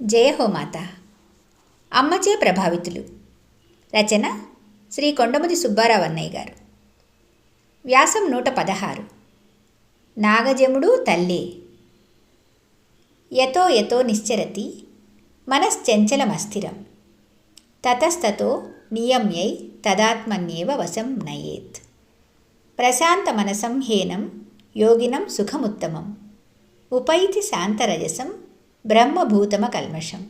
జయ హో మాత. అమ్మచే ప్రభావితులు. రచన శ్రీ కొండముది సుబ్బారావు అన్నయ్య గారు. వ్యాసం 116. నాగజముడు తల్లే. యతో యతో నిశ్చరతి మనశ్చంచలమస్థిరం తతస్తతో నియమ్యై తదాత్మన్యేవ వశం నయేత్. ప్రశాంతమనసం హేనం యోగినం సుఖముత్తమం ఉపైతి శాంతరజసం బ్రహ్మభూతమకల్మషం.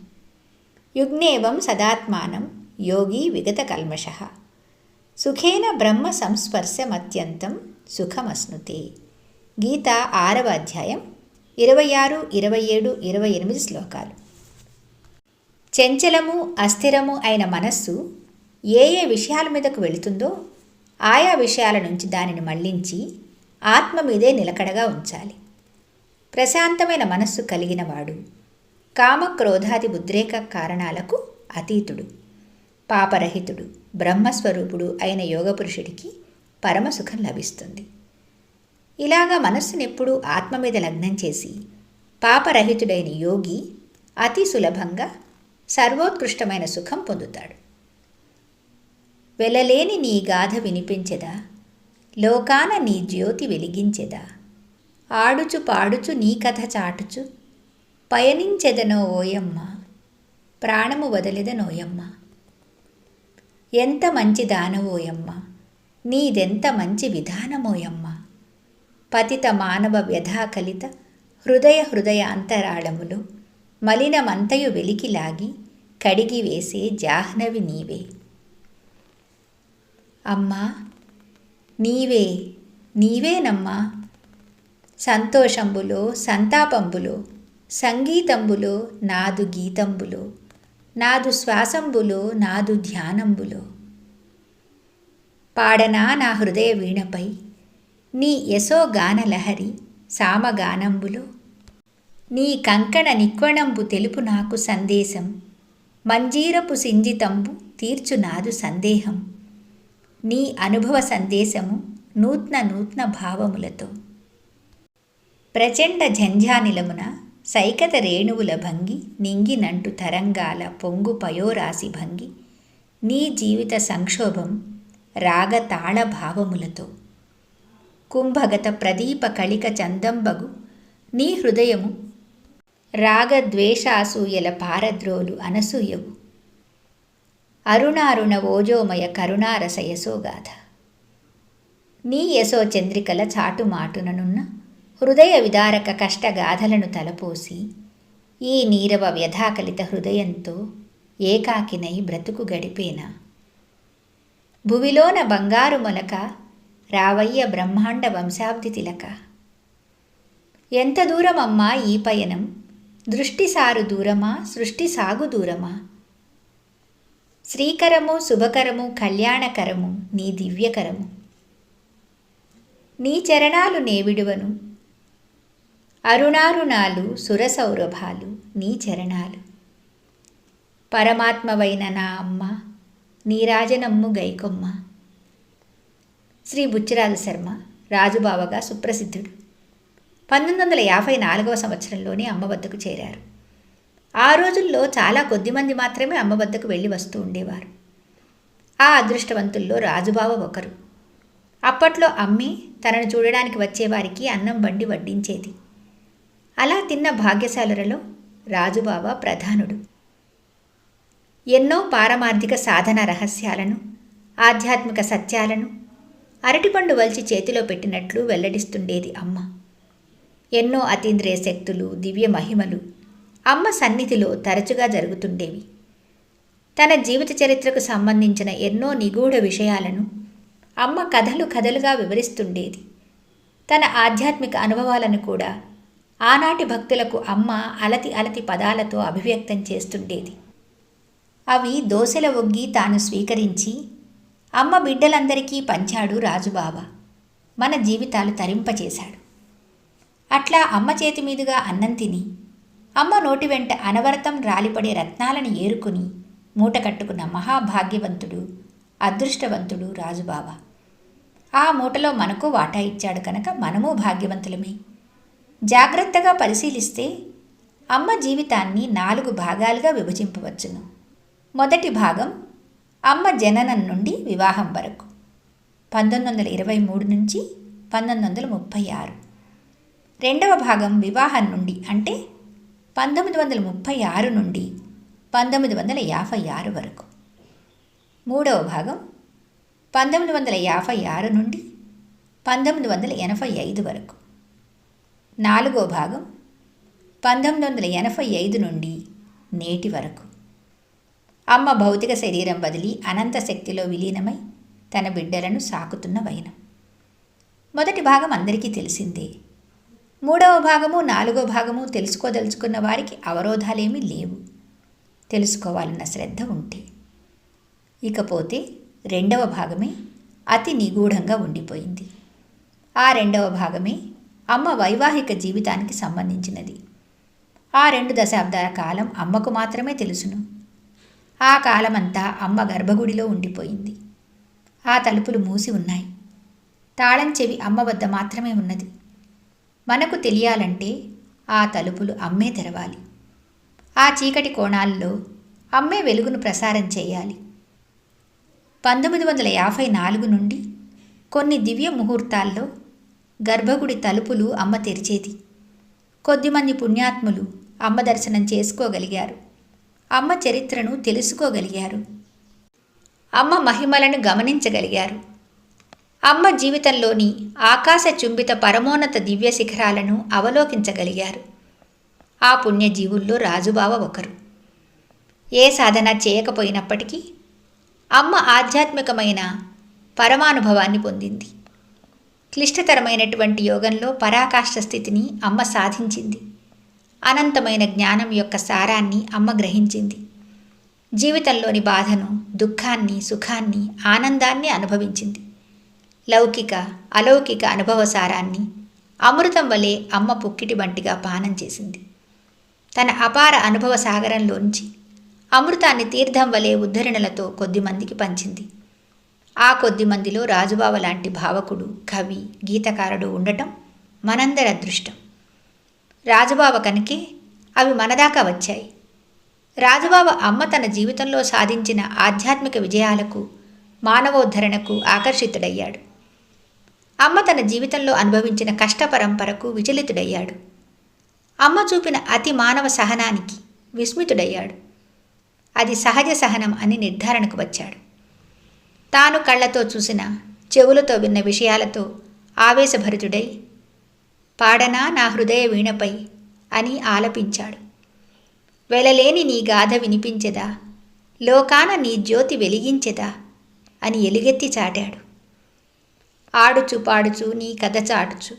యుగ్నేవం సదాత్మానం యోగి విగతకల్మషః సుఖేన బ్రహ్మ సంస్పర్శమత్యంతం సుఖమశ్నుతే. గీత 6వ అధ్యాయం 26, 27, 28 శ్లోకాలు. చంచలము అస్థిరము అయిన మనస్సు ఏ ఏ విషయాల మీదకు వెళుతుందో ఆయా విషయాల నుంచి దానిని మళ్లించి ఆత్మ మీదే నిలకడగా ఉంచాలి. ప్రశాంతమైన మనస్సు కలిగినవాడు కామక్రోధాది ఉద్రేక కారణాలకు అతీతుడు, పాపరహితుడు, బ్రహ్మస్వరూపుడు అయిన యోగపురుషుడికి పరమసుఖం లభిస్తుంది. ఇలాగా మనస్సునెప్పుడూ ఆత్మ మీద లగ్నం చేసి పాపరహితుడైన యోగి అతి సులభంగా సర్వోత్కృష్టమైన సుఖం పొందుతాడు. వెలలేని నీ గాథ వినిపించెదా, లోకాన నీ జ్యోతి వెలిగించెదా, ఆడుచు పాడుచు నీ కథ చాటుచు పయనించెదనో ఓయమ్మ, ప్రాణము వదలెదనోయమ్మ. ఎంత మంచి దానవోయమ్మ, నీదెంత మంచి విధానమోయమ్మ. పతిత మానవ వ్యధాకలిత హృదయ అంతరాళములు మలినమంతయు వెలికిలాగి కడిగివేసే జాహ్నవి నీవే. అమ్మా నీవేనమ్మా. సంతోషంబులో సంతాపంబులో సంగీతంబులో నాదు గీతంబులో నాదు శ్వాసంబులో నాదు ధ్యానంబులో పాడనా నా హృదయ వీణపై నీ యశోగానలహరి సామగానంబులో. నీ కంకణ నిక్వణంబు తెలుపు నాకు సందేశం, మంజీరపు సింజితంబు తీర్చు నాదు సందేహం. నీ అనుభవ సందేశము నూత్న భావములతో. ప్రచండ ఝంఝానిలమున సైకత రేణువుల భంగి నింగినంటు తరంగాల పొంగు పయోరాశి భంగి నీ జీవిత సంక్షోభం రాగతాళ భావములతో. కుంభగత ప్రదీప కళిక చందంబగు నీ హృదయము రాగద్వేషాసూయల పారద్రోలు అనసూయవు. అరుణారుణ ఓజోమయ కరుణారస యశోగాథ. నీ యశో చంద్రికల చాటుమాటుననున్న హృదయ విదారక కష్టగాథలను తలపోసి ఈ నీరవ వ్యధాకలిత హృదయంతో ఏకాకినై బ్రతుకు గడిపేనా. భువిలోన బంగారు మొలక రావయ్య బ్రహ్మాండ వంశాబ్ది తిలక. ఎంత దూరమమ్మా ఈ పయనం, దృష్టి సారు దూరమా సృష్టి సాగు దూరమా. శ్రీకరము శుభకరము కళ్యాణకరము నీ దివ్యకరము. నీ చరణాలు నేవిడువను, అరుణారుణాలు సురసౌరభాలు నీ చరణాలు. పరమాత్మవైన నా అమ్మ నీరాజనమ్ము గైకొమ్మ. శ్రీ బుచ్చిరాజు శర్మ రాజుబావగా సుప్రసిద్ధుడు. 1954వ సంవత్సరంలోనే అమ్మ వద్దకు చేరారు. ఆ రోజుల్లో చాలా కొద్దిమంది మాత్రమే అమ్మ వద్దకు వెళ్ళి వస్తూ ఉండేవారు. ఆ అదృష్టవంతుల్లో రాజుబావ ఒకరు. అప్పట్లో అమ్మే తనను చూడడానికి వచ్చేవారికి అన్నం వండి వడ్డించేది. అలా తిన్న భాగ్యశాలులలో రాజుబావ ప్రధానుడు. ఎన్నో పారమార్థిక సాధన రహస్యాలను, ఆధ్యాత్మిక సత్యాలను అరటిపండు వల్చి చేతిలో పెట్టినట్లు వెల్లడిస్తుండేది అమ్మ. ఎన్నో అతీంద్రియ శక్తులు, దివ్య మహిమలు అమ్మ సన్నిధిలో తరచుగా జరుగుతుండేవి. తన జీవిత చరిత్రకు సంబంధించిన ఎన్నో నిగూఢ విషయాలను అమ్మ కథలుగా వివరిస్తుండేది. తన ఆధ్యాత్మిక అనుభవాలను కూడా ఆనాటి భక్తులకు అమ్మ అలతి పదాలతో అభివ్యక్తం చేస్తుండేది. అవి దోసెల ఒగ్గి తాను స్వీకరించి అమ్మ బిడ్డలందరికీ పంచాడు రాజుబావ. మన జీవితాలు తరింపచేశాడు. అట్లా అమ్మ చేతి మీదుగా అన్నం తిని అమ్మ నోటి వెంట అనవరతం రాలిపడే రత్నాలను ఏరుకుని మూట కట్టుకున్న మహాభాగ్యవంతుడు, అదృష్టవంతుడు రాజుబావ. ఆ మూటలో మనకు వాటా ఇచ్చాడు కనుక మనము భాగ్యవంతులమే. జాగ్రత్తగా పరిశీలిస్తే అమ్మ జీవితాన్ని 4 భాగాలుగా విభజింపవచ్చును. మొదటి భాగం అమ్మ జననం నుండి వివాహం వరకు 1923 నుంచి 1936. రెండవ భాగం వివాహం నుండి అంటే 1936 నుండి 1956 వరకు. మూడవ భాగం 1956 నుండి 1985 వరకు. నాలుగో భాగం 1985 నుండి నేటి వరకు. అమ్మ భౌతిక శరీరం వదిలి అనంత శక్తిలో విలీనమై తన బిడ్డలను సాకుతున్న వైనం. మొదటి భాగం అందరికీ తెలిసిందే. మూడవ భాగము, నాలుగో భాగము తెలుసుకోదలుచుకున్న వారికి అవరోధాలేమీ లేవు, తెలుసుకోవాలన్న శ్రద్ధ ఉంటే. ఇకపోతే రెండవ భాగమే అతి నిగూఢంగా ఉండిపోయింది. ఆ రెండవ భాగమే అమ్మ వైవాహిక జీవితానికి సంబంధించినది. ఆ 2 దశాబ్దాల కాలం అమ్మకు మాత్రమే తెలుసును. ఆ కాలమంతా అమ్మ గర్భగుడిలో ఉండిపోయింది. ఆ తలుపులు మూసి ఉన్నాయి. తాళం చెవి అమ్మ వద్ద మాత్రమే ఉన్నది. మనకు తెలియాలంటే ఆ తలుపులు అమ్మే తెరవాలి. ఆ చీకటి కోణాల్లో అమ్మే వెలుగును ప్రసారం చేయాలి. 1954 నుండి కొన్ని దివ్య ముహూర్తాల్లో గర్భగుడి తలుపులు అమ్మ తెరిచేది. కొద్దిమంది పుణ్యాత్ములు అమ్మ దర్శనం చేసుకోగలిగారు. అమ్మ చరిత్రను తెలుసుకోగలిగారు. అమ్మ మహిమలను గమనించగలిగారు. అమ్మ జీవితంలోని ఆకాశ చుంబిత పరమోన్నత దివ్య శిఖరాలను అవలోకించగలిగారు. ఆ పుణ్యజీవుల్లో రాజుబావ ఒకరు. ఏ సాధన చేయకపోయినప్పటికీ అమ్మ ఆధ్యాత్మికమైన పరమానుభవాన్ని పొందింది. క్లిష్టతరమైనటువంటి యోగంలో పరాకాష్ఠ స్థితిని అమ్మ సాధించింది. అనంతమైన జ్ఞానం యొక్క సారాన్ని అమ్మ గ్రహించింది. జీవితంలోని బాధను, దుఃఖాన్ని, సుఖాన్ని, ఆనందాన్ని అనుభవించింది. లౌకిక, అలౌకిక అనుభవ సారాన్ని అమృతం వలె అమ్మ పుక్కిటి బంటిగా పానం చేసింది. తన అపార అనుభవ సాగరంలోంచి అమృతాన్ని తీర్థం వలె ఉద్ధరణలతో కొద్దిమందికి పంచింది. ఆ కొద్దిమందిలో రాజుబావ లాంటి భావకుడు, కవి, గీతకారుడు ఉండటం మనందరి అదృష్టం. రాజుబావ కనుకే అవి మనదాకా వచ్చాయి. రాజుబావ అమ్మ తన జీవితంలో సాధించిన ఆధ్యాత్మిక విజయాలకు, మానవోద్ధరణకు ఆకర్షితుడయ్యాడు. అమ్మ తన జీవితంలో అనుభవించిన కష్ట పరంపరకు విచలితుడయ్యాడు. అమ్మ చూపిన అతి మానవ సహనానికి విస్మితుడయ్యాడు. అది సహజ సహనం అని నిర్ధారణకు వచ్చాడు. తాను కళ్ళతో చూసిన, చెవులతో విన్న విషయాలతో ఆవేశభరితుడై పాడనా నా హృదయ వీణపై అని ఆలపించాడు. వెలలేని నీ గాథ వినిపించెదా, లోకాన నీ జ్యోతి వెలిగించెదా అని ఎలుగెత్తి చాటాడు. ఆడుచు పాడుచు నీ కథ చాటుచు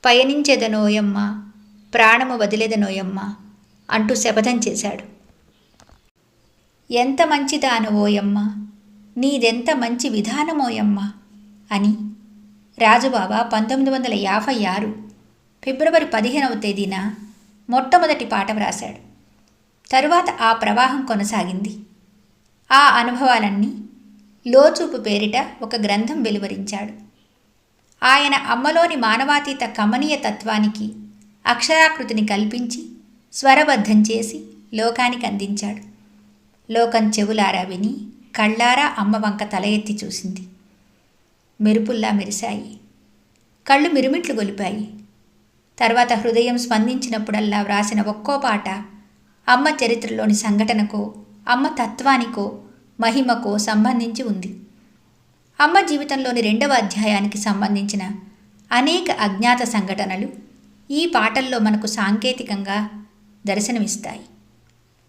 పయనించెదనోయమ్మ, ప్రాణము వదిలేదనోయమ్మ అంటూ శపథం చేశాడు. ఎంత మంచిదానవోయమ్మ, నీదెంత మంచి విధానమోయమ్మ అని రాజుబావ 1956 ఫిబ్రవరి 15వ తేదీన మొట్టమొదటి పాట వ్రాశాడు. తరువాత ఆ ప్రవాహం కొనసాగింది. ఆ అనుభవాలన్నీ లోచూపు పేరిట ఒక గ్రంథం వెలువరించాడు. ఆయన అమ్మలోని మానవాతీత కమనీయ తత్వానికి అక్షరాకృతిని కల్పించి స్వరబద్ధం చేసి లోకానికి అందించాడు. లోకం చెవులారా విని, కళ్ళారా అమ్మ వంక తల ఎత్తి చూసింది. మెరుపుల్లా మెరిశాయి, కళ్ళు మిరుమిట్లు గొలిపాయి. తర్వాత హృదయం స్పందించినప్పుడల్లా వ్రాసిన ఒక్కో పాట అమ్మ చరిత్రలోని సంఘటనకో, అమ్మ తత్వానికో, మహిమకో సంబంధించి ఉంది. అమ్మ జీవితంలోని 2వ అధ్యాయానికి సంబంధించిన అనేక అజ్ఞాత సంఘటనలు ఈ పాటల్లో మనకు సాంకేతికంగా దర్శనమిస్తాయి.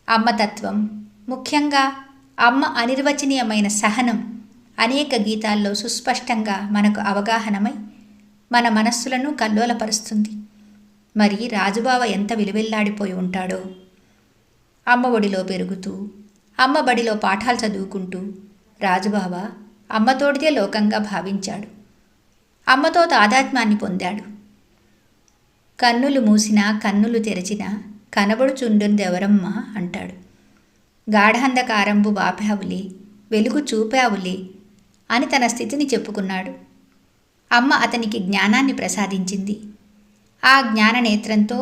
అమ్మ తత్వం, ముఖ్యంగా అమ్మ అనిర్వచనీయమైన సహనం అనేక గీతాల్లో సుస్పష్టంగా మనకు అవగాహనమై మన మనస్సులను కల్లోలపరుస్తుంది. మరి రాజుబావ ఎంత విలువెల్లాడిపోయి ఉంటాడో. అమ్మ ఒడిలో పెరుగుతూ, అమ్మ బడిలో పాఠాలు చదువుకుంటూ రాజుబావ అమ్మతోడిదే లోకంగా భావించాడు. అమ్మతో తాదాత్మ్యాన్ని పొందాడు. కన్నులు మూసినా కన్నులు తెరచినా కనబడుచుండుందెవరమ్మా అంటాడు. గాఢాంధకారంబు బాపావులే, వెలుగు చూపావులే అని తన స్థితిని చెప్పుకున్నాడు. అమ్మ అతనికి జ్ఞానాన్ని ప్రసాదించింది. ఆ జ్ఞాననేత్రంతో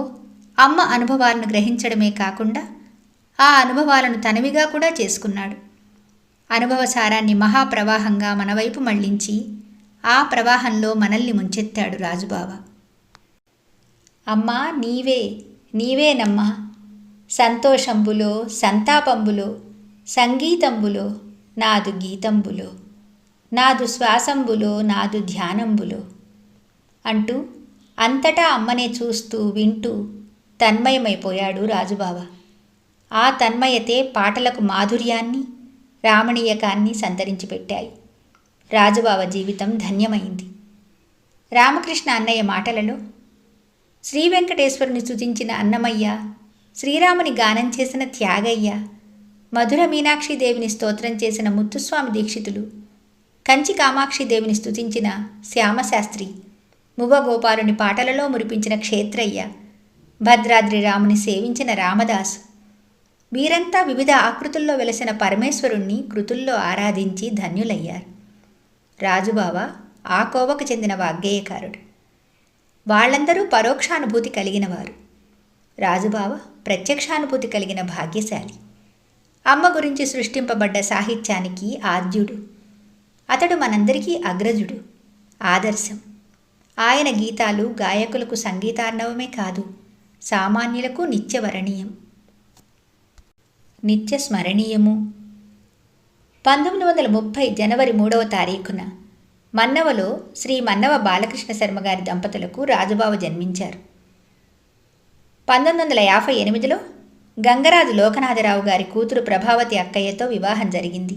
అమ్మ అనుభవాలను గ్రహించడమే కాకుండా ఆ అనుభవాలను తనవిగా కూడా చేసుకున్నాడు. అనుభవసారాన్ని మహాప్రవాహంగా మన వైపు మళ్లించి ఆ ప్రవాహంలో మనల్ని ముంచెత్తాడు రాజుబావ. అమ్మా నీవే, నీవేనమ్మా, సంతోషంబులో సంతాపంబులో సంగీతంబులో నాదు గీతంబులో నాదు శ్వాసంబులో నాదు ధ్యానంబులో అంటూ అంతటా అమ్మనే చూస్తూ వింటూ తన్మయమైపోయాడు రాజుబావ. ఆ తన్మయతే పాటలకు మాధుర్యాన్ని, రామణీయకాన్ని సంతరించి పెట్టాయి. రాజుబావ జీవితం ధన్యమైంది. రామకృష్ణ అన్నయ్య మాటలలో శ్రీ వెంకటేశ్వరుని స్తుతించిన అన్నమయ్య, శ్రీరాముని గానం చేసిన త్యాగయ్య, మధుర మీనాక్షిదేవిని స్తోత్రం చేసిన ముత్తుస్వామి దీక్షితులు, కంచి కామాక్షిదేవిని స్తుతించిన శ్యామశాస్త్రి, మువ్వగోపాలుని పాటలలో మురిపించిన క్షేత్రయ్య, భద్రాద్రి రాముని సేవించిన రామదాసు, వీరంతా వివిధ ఆకృతుల్లో వెలసిన పరమేశ్వరుణ్ణి కృతుల్లో ఆరాధించి ధన్యులయ్యారు. రాజుబావ ఆ కోవకు చెందిన వాగ్గేయకారుడు. వాళ్ళందరూ పరోక్షానుభూతి కలిగినవారు. రాజుబావ ప్రత్యక్షానుభూతి కలిగిన భాగ్యశాలి. అమ్మ గురించి సృష్టింపబడ్డ సాహిత్యానికి ఆద్యుడు. అతడు మనందరికీ అగ్రజుడు, ఆదర్శం. ఆయన గీతాలు గాయకులకు సంగీతార్ణవమే కాదు, సామాన్యులకు నిత్యవరణీయం, నిత్య స్మరణీయము. 1930 జనవరి 3వ తారీఖున మన్నవలో శ్రీ మన్నవ బాలకృష్ణ శర్మ గారి దంపతులకు రాజుబావ జన్మించారు. 1958లో గంగరాజు లోకనాథరావు గారి కూతురు ప్రభావతి అక్కయ్యతో వివాహం జరిగింది.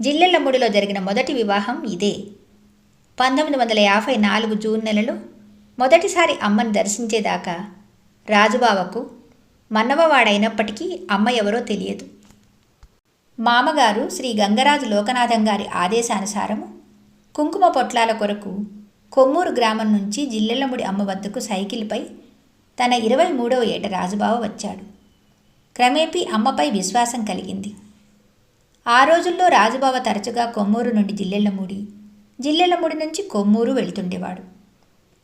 జిల్లెళ్లమూడిలో జరిగిన మొదటి వివాహం ఇదే. 1954 జూన్ నెలలో మొదటిసారి అమ్మను దర్శించేదాకా రాజుబావకు మన్నవవాడైనప్పటికీ అమ్మ ఎవరో తెలియదు. మామగారు శ్రీ గంగరాజు లోకనాథం గారి ఆదేశానుసారము కుంకుమ పొట్లాల కొరకు కొమ్మూరు గ్రామం నుంచి జిల్లెళ్లముడి అమ్మ వద్దకు సైకిల్పై తన 23వ ఏట రాజుబావ వచ్చాడు. క్రమేపీ అమ్మపై విశ్వాసం కలిగింది. ఆ రోజుల్లో రాజుబావ తరచుగా కొమ్మూరు నుండి జిల్లెళ్లమూడి, జిల్లెళ్లమూడి నుంచి కొమ్మూరు వెళ్తుండేవాడు.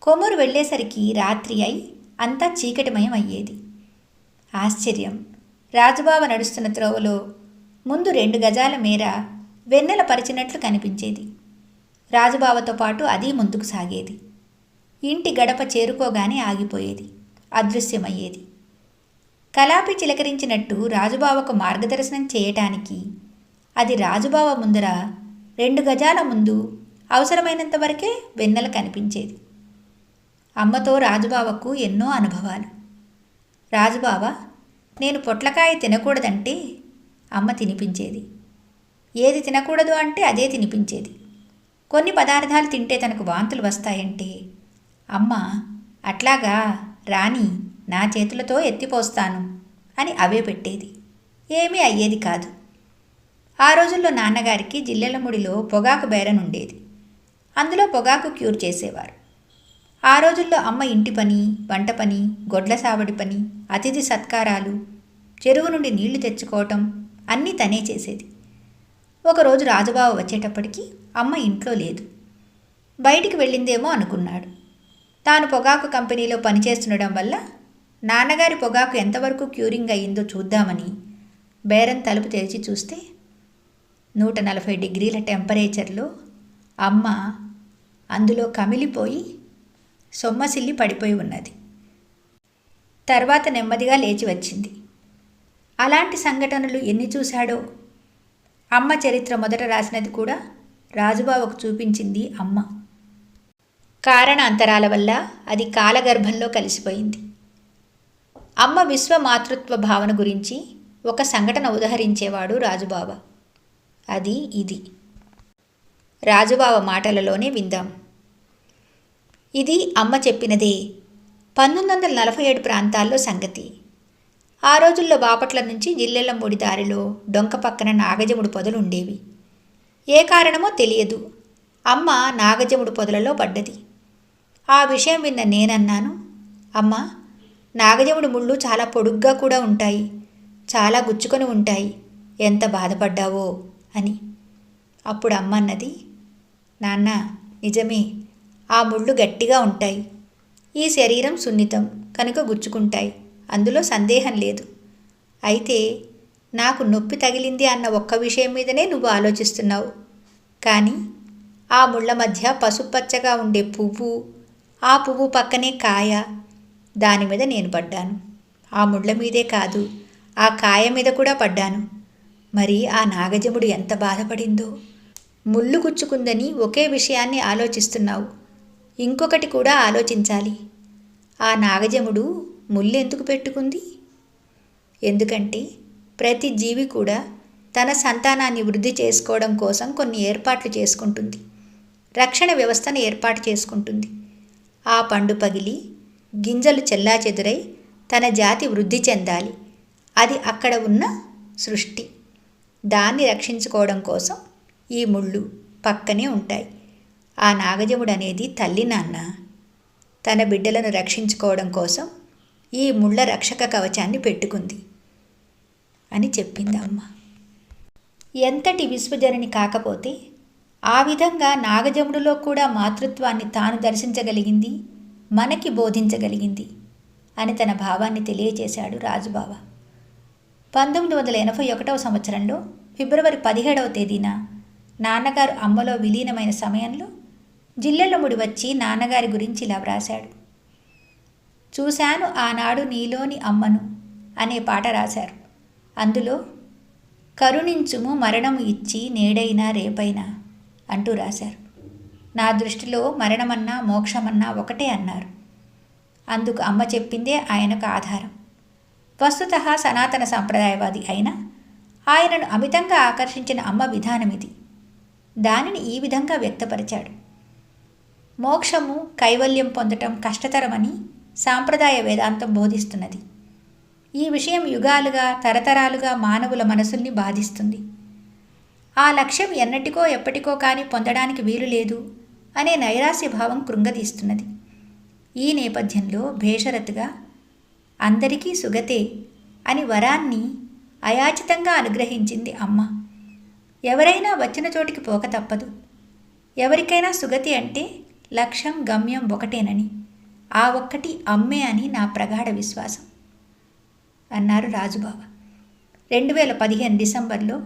కొమ్మూరు వెళ్లేసరికి రాత్రి అయి అంతా చీకటిమయం అయ్యేది. ఆశ్చర్యం, రాజుబావ నడుస్తున్న త్రోవలో ముందు 2 గజాల మేర వెన్నెల పరిచినట్లు కనిపించేది. రాజుబావతో పాటు అది ముందుకు సాగేది. ఇంటి గడప చేరుకోగానే ఆగిపోయేది, అదృశ్యమయ్యేది. కలాపి చిలకరించినట్టు రాజుబావకు మార్గదర్శనం చేయటానికి అది రాజుబావ ముందర 2 గజాల ముందు అవసరమైనంత వరకే వెన్నెల కనిపించేది. అమ్మతో రాజుబావకు ఎన్నో అనుభవాలు. రాజుబావ నేను పొట్లకాయ తినకూడదంటే అమ్మ తినిపించేది, ఏది తినకూడదు అంటే అదే తినిపించేది. కొన్ని పదార్థాలు తింటే తనకు వాంతులు వస్తాయంటే అమ్మ అట్లాగా రాని, నా చేతులతో ఎత్తిపోస్తాను అని అవే పెట్టేది. ఏమీ అయ్యేది కాదు. ఆ రోజుల్లో నాన్నగారికి జిల్లెళ్లముడిలో పొగాకు బేరనుండేది. అందులో పొగాకు క్యూర్ చేసేవారు. ఆ రోజుల్లో అమ్మ ఇంటి పని, వంట పని, గొడ్ల సావడి పని, అతిథి సత్కారాలు, చెరువు నుండి నీళ్లు తెచ్చుకోవటం అన్నీ తనే చేసేది. ఒకరోజు రాజుబావ వచ్చేటప్పటికి అమ్మ ఇంట్లో లేదు. బయటికి వెళ్ళిందేమో అనుకున్నాడు. తాను పొగాకు కంపెనీలో పనిచేస్తుండడం వల్ల నాన్నగారి పొగాకు ఎంతవరకు క్యూరింగ్ అయ్యిందో చూద్దామని బేరం తలుపు తెరిచి చూస్తే 140 డిగ్రీల టెంపరేచర్లో అమ్మ అందులో కమిలిపోయి సొమ్మసిల్లి పడిపోయి ఉన్నది. తర్వాత నెమ్మదిగా లేచి వచ్చింది. అలాంటి సంఘటనలు ఎన్ని చూశాడో. అమ్మ చరిత్ర మొదట రాసినది కూడా రాజుబావకు చూపించింది అమ్మ. కారణాంతరాల వల్ల అది కాలగర్భంలో కలిసిపోయింది. అమ్మ విశ్వమాతృత్వ భావన గురించి ఒక సంఘటన ఉదహరించేవాడు రాజుబావ. అది ఇది. రాజుబావ మాటలలోనే విందాం. ఇది అమ్మ చెప్పినదే. 1947 ప్రాంతాల్లో సంగతి. ఆ రోజుల్లో బాపట్ల నుంచి జిల్లెళ్లమూడి దారిలో డొంక పక్కన నాగజముడు పొదలు ఉండేవి. ఏ కారణమో తెలియదు, అమ్మ నాగజముడు పొదలలో పడ్డది. ఆ విషయం విన్న నేనన్నాను, అమ్మ నాగజముడు ముళ్ళు చాలా పొడుగ్గా కూడా ఉంటాయి, చాలా గుచ్చుకొని ఉంటాయి, ఎంత బాధపడ్డావో అని. అప్పుడు అమ్మ అన్నది, నాన్న నిజమే, ఆ ముళ్ళు గట్టిగా ఉంటాయి, ఈ శరీరం సున్నితం, కనుక గుచ్చుకుంటాయి, అందులో సందేహం లేదు. అయితే నాకు నొప్పి తగిలింది అన్న ఒక్క విషయం మీదనే నువ్వు ఆలోచిస్తున్నావు. కానీ ఆ ముళ్ళ మధ్య పసుపచ్చగా ఉండే పువ్వు, ఆ పువ్వు పక్కనే కాయ, దాని మీద నేను పడ్డాను. ఆ ముళ్ళ మీదే కాదు, ఆ కాయ మీద కూడా పడ్డాను. మరి ఆ నాగజముడు ఎంత బాధపడిందో. ముళ్ళు గుచ్చుకుందని ఒకే విషయాన్ని ఆలోచిస్తున్నావు, ఇంకొకటి కూడా ఆలోచించాలి. ఆ నాగజముడు ముళ్ళు ఎందుకు పెట్టుకుంది? ఎందుకంటే ప్రతి జీవి కూడా తన సంతానాన్ని వృద్ధి చేసుకోవడం కోసం కొన్ని ఏర్పాట్లు చేసుకుంటుంది, రక్షణ వ్యవస్థను ఏర్పాటు చేసుకుంటుంది. ఆ పండు పగిలి గింజలు చెల్లాచెదురై తన జాతి వృద్ధి చెందాలి. అది అక్కడ ఉన్న సృష్టి. దాన్ని రక్షించుకోవడం కోసం ఈ ముళ్ళు పక్కనే ఉంటాయి. ఆ నాగజముడు అనేది తల్లి నాన్న. తన బిడ్డలను రక్షించుకోవడం కోసం ఈ ముళ్ళ రక్షక కవచాన్ని పెట్టుకుంది అని చెప్పింది అమ్మ. ఎంతటి విశ్వజనని కాకపోతే ఆ విధంగా నాగజముడిలో కూడా మాతృత్వాన్ని తాను దర్శించగలిగింది, మనకి బోధించగలిగింది అని తన భావాన్ని తెలియచేశాడు రాజుబావ. 1981 సంవత్సరంలో ఫిబ్రవరి 17వ తేదీన నాన్నగారు అమ్మలో విలీనమైన సమయంలో జిల్లెళ్ళముడి వచ్చి నాన్నగారి గురించి ఇలా వ్రాశాడు. చూశాను ఆనాడు నీలోని అమ్మను అనే పాట రాశారు. అందులో కరుణించుము మరణము ఇచ్చి నేడైనా రేపైనా అంటూ రాశారు. నా దృష్టిలో మరణమన్నా మోక్షమన్నా ఒకటే అన్నారు. అందుకు అమ్మ చెప్పిందే ఆయనకు ఆధారం. వస్తుతః సనాతన సంప్రదాయవాది అయినా ఆయనను అమితంగా ఆకర్షించిన అమ్మ విధానం ఇది. దానిని ఈ విధంగా వ్యక్తపరిచాడు. మోక్షము కైవల్యం పొందటం కష్టతరమని సాంప్రదాయ వేదాంతం బోధిస్తున్నది. ఈ విషయం యుగాలుగా తరతరాలుగా మానవుల మనసుల్ని బాధిస్తుంది. ఆ లక్ష్యం ఎన్నటికో ఎప్పటికో కానీ పొందడానికి వీలు లేదు అనే నైరాస్య భావం కృంగదీస్తున్నది. ఈ నేపథ్యంలో భేషరతుగా అందరికీ సుగతే అని వరాన్ని అయాచితంగా అనుగ్రహించింది అమ్మ. ఎవరైనా వచ్చిన చోటికి పోక తప్పదు. ఎవరికైనా సుగతి అంటే లక్ష్యం గమ్యం ఒకటేనని, ఆ ఒక్కటి అమ్మే అని నా ప్రగాఢ విశ్వాసం అన్నారు రాజుబావ. 2015 డిసెంబర్లో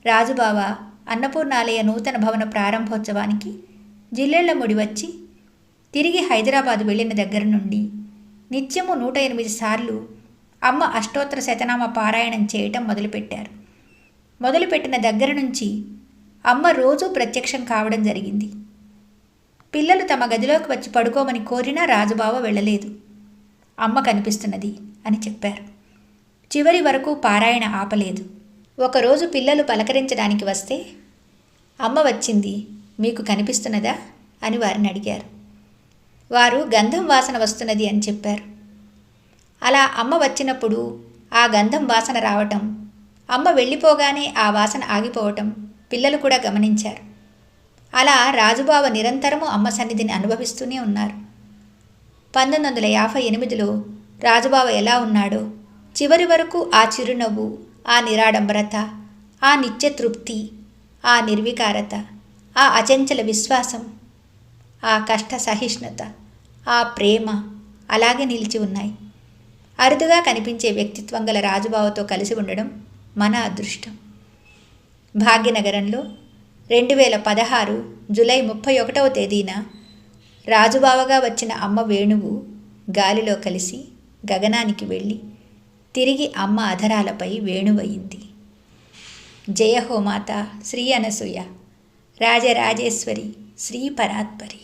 రాజుబావ అన్నపూర్ణాలయ నూతన భవన ప్రారంభోత్సవానికి జిల్లెళ్ళముడి వచ్చి తిరిగి హైదరాబాదు వెళ్ళిన దగ్గర నుండి నిత్యము 108 సార్లు అమ్మ అష్టోత్తర శతనామ పారాయణం చేయటం మొదలుపెట్టారు. మొదలుపెట్టిన దగ్గర నుంచి అమ్మ రోజూ ప్రత్యక్షం కావడం జరిగింది. పిల్లలు తమ గదిలోకి వచ్చి పడుకోమని కోరినా రాజుబావ వెళ్ళలేదు. అమ్మ కనిపిస్తున్నది అని చెప్పారు. చివరి వరకు పారాయణ ఆపలేదు. ఒకరోజు పిల్లలు పలకరించడానికి వస్తే, అమ్మ వచ్చింది, మీకు కనిపిస్తున్నదా అని వారిని అడిగారు. వారు గంధం వాసన వస్తున్నది అని చెప్పారు. అలా అమ్మ వచ్చినప్పుడు ఆ గంధం వాసన రావటం, అమ్మ వెళ్ళిపోగానే ఆ వాసన ఆగిపోవటం పిల్లలు కూడా గమనించారు. అలా రాజుబావ నిరంతరము అమ్మ సన్నిధిని అనుభవిస్తూనే ఉన్నారు. 1958లో రాజుబావ ఎలా ఉన్నాడో చివరి వరకు ఆ చిరునవ్వు, ఆ నిరాడంబరత, ఆ నిత్యతృప్తి, ఆ నిర్వికారత, ఆ అచంచల విశ్వాసం, ఆ కష్ట సహిష్ణుత, ఆ ప్రేమ అలాగే నిలిచి ఉన్నాయి. అరుదుగా కనిపించే వ్యక్తిత్వం గల రాజుబావతో కలిసి ఉండడం మన అదృష్టం. భాగ్యనగరంలో 2016 జూలై 31వ తేదీన రాజుబావగా వచ్చిన అమ్మ వేణువు గాలిలో కలిసి గగనానికి వెళ్ళి తిరిగి అమ్మ అధరాలపై వేణువయింది. జయ హో మాత శ్రీ అనసూయ, రాజరాజేశ్వరి, శ్రీ పరాత్పరి.